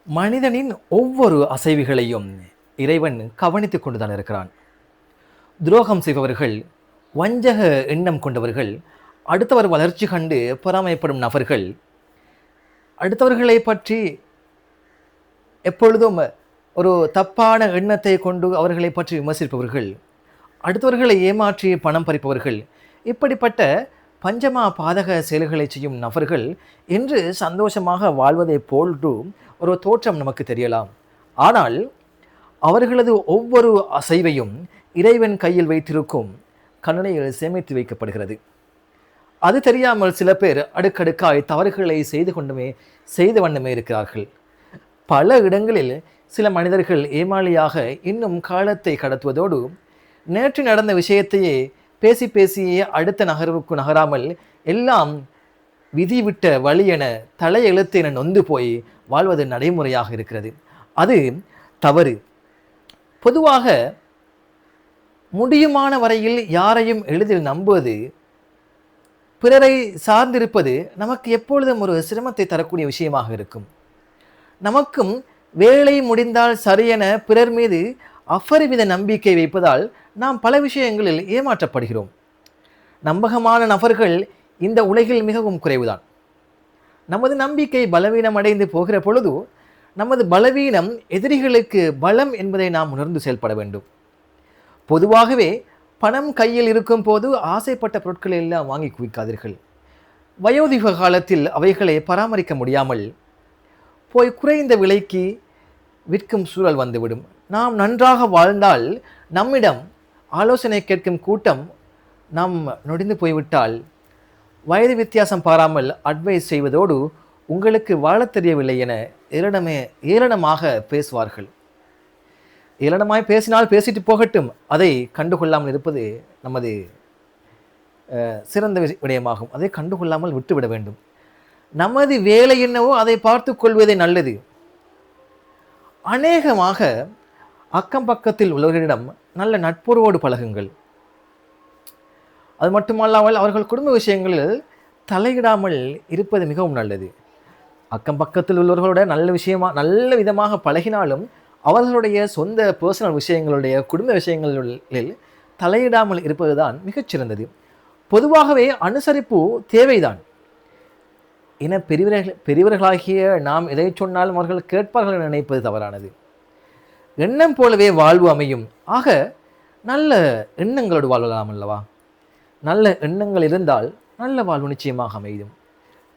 மனிதனின் ஒவ்வொரு அசைவுகளையும் இறைவன் கவனித்துக் கொண்டுதான் இருக்கிறான். துரோகம் செய்பவர்கள், வஞ்சக எண்ணம் கொண்டவர்கள், அடுத்தவர் வளர்ச்சி கண்டு பொறாமைப்படும் நபர்கள், அடுத்தவர்களை பற்றி எப்பொழுதும் ஒரு தப்பான எண்ணத்தை கொண்டு அவர்களை பற்றி விமர்சிப்பவர்கள், அடுத்தவர்களை ஏமாற்றி பணம் பறிப்பவர்கள், இப்படிப்பட்ட பஞ்சமா பாதக செயல்களை செய்யும் நபர்கள் இன்று சந்தோஷமாக வாழ்வதை போன்று ஒரு தோற்றம் நமக்கு தெரியலாம். ஆனால் அவர்களது ஒவ்வொரு அசைவையும் இறைவன் கையில் வைத்திருக்கும் கருணையில் சேமித்து வைக்கப்படுகிறது. அது தெரியாமல் சில பேர் அடுக்கடுக்காய் தவறுகளை செய்து வண்ணமே இருக்கிறார்கள். பல இடங்களில் சில மனிதர்கள் ஏமாளியாக இன்னும் காலத்தை கடத்துவதோடு நேற்று நடந்த விஷயத்தையே பேசி பேசியே அடுத்த நகர்வுக்கு நகராமல் எல்லாம் விதிவிட்ட வழி என தலையெழுத்து என நொந்து போய் வாழ்வது நடைமுறையாக இருக்கிறது. அது தவறு. பொதுவாக முடியுமான வரையில் யாரையும் எளிதில் நம்புவது, பிறரை சார்ந்திருப்பது நமக்கு எப்பொழுதும் ஒரு சிரமத்தை தரக்கூடிய விஷயமாக இருக்கும். நமக்கும் வேலை முடிந்தால் சரியென பிறர் மீது அபரிமித நம்பிக்கை வைப்பதால் நாம் பல விஷயங்களில் ஏமாற்றப்படுகிறோம். நம்பகமான நபர்கள் இந்த உலகில் மிகவும் குறைவுதான். நமது நம்பிக்கை பலவீனம் அடைந்து போகிற பொழுது நமது பலவீனம் எதிரிகளுக்கு பலம் என்பதை நாம் உணர்ந்து செயல்பட வேண்டும். பொதுவாகவே பணம் கையில் இருக்கும் போது ஆசைப்பட்ட பொருட்களை எல்லாம் வாங்கி குவிக்காதீர்கள். வயோதிக காலத்தில் அவைகளை பராமரிக்க முடியாமல் போய் குறைந்த விலைக்கு விற்கும் சூழல் வந்துவிடும். நாம் நன்றாக வாழ்ந்தால் நம்மிடம் ஆலோசனை கேட்கும் கூட்டம் நாம் நொடிந்து போய்விட்டால் வயது வித்தியாசம் பாராமல் அட்வைஸ் செய்வதோடு உங்களுக்கு வாழத் தெரியவில்லை என ஏளனமாக பேசுவார்கள். ஏளனமாய் பேசினால் பேசிட்டு போகட்டும், அதை கண்டுகொள்ளாமல் இருப்பது நமது சிறந்த விடயமாகும். அதை கண்டுகொள்ளாமல் விட்டுவிட வேண்டும். நமது வேலை என்னவோ அதை பார்த்து கொள்வதே நல்லது. அநேகமாக அக்கம் பக்கத்தில் உள்ளவர்களிடம் நல்ல நட்புறவோடு பழகுங்கள். அது மட்டுமல்லாமல் அவர்கள் குடும்ப விஷயங்களில் தலையிடாமல் இருப்பது மிகவும் நல்லது. அக்கம் பக்கத்தில் உள்ளவர்களோட நல்ல விதமாக பழகினாலும் அவர்களுடைய சொந்த பர்சனல் விஷயங்களுடைய குடும்ப விஷயங்களில் தலையிடாமல் இருப்பதுதான் மிகச்சிறந்தது. பொதுவாகவே அனுசரிப்பு தேவைதான். பெரியவர்களாகிய நாம் எதை சொன்னாலும் அவர்கள் கேட்பார்கள் என நினைப்பது தவறானது. எண்ணம் போலவே வாழ்வு அமையும். ஆக நல்ல எண்ணங்களோடு வாழலாம் அல்லவா? நல்ல எண்ணங்கள் இருந்தால் நல்ல வாழ்வு நிச்சயமாக அமையும்.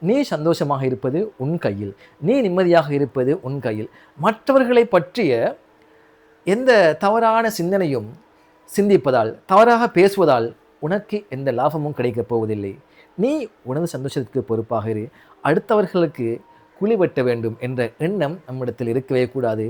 நீ சந்தோஷமாக இருப்பது உன் கையில், நீ நிம்மதியாக இருப்பது உன் கையில். மற்றவர்களை பற்றிய எந்த தவறான சிந்தனையும் சிந்திப்பதால், தவறாக பேசுவதால் உனக்கு எந்த லாபமும் கிடைக்கப் போவதில்லை. நீ உனது சந்தோஷத்துக்கு பொறுப்பாக இரு. அடுத்தவர்களுக்கு குழி வெட்ட வேண்டும் என்ற எண்ணம் நம்மிடத்தில் இருக்கவே கூடாது.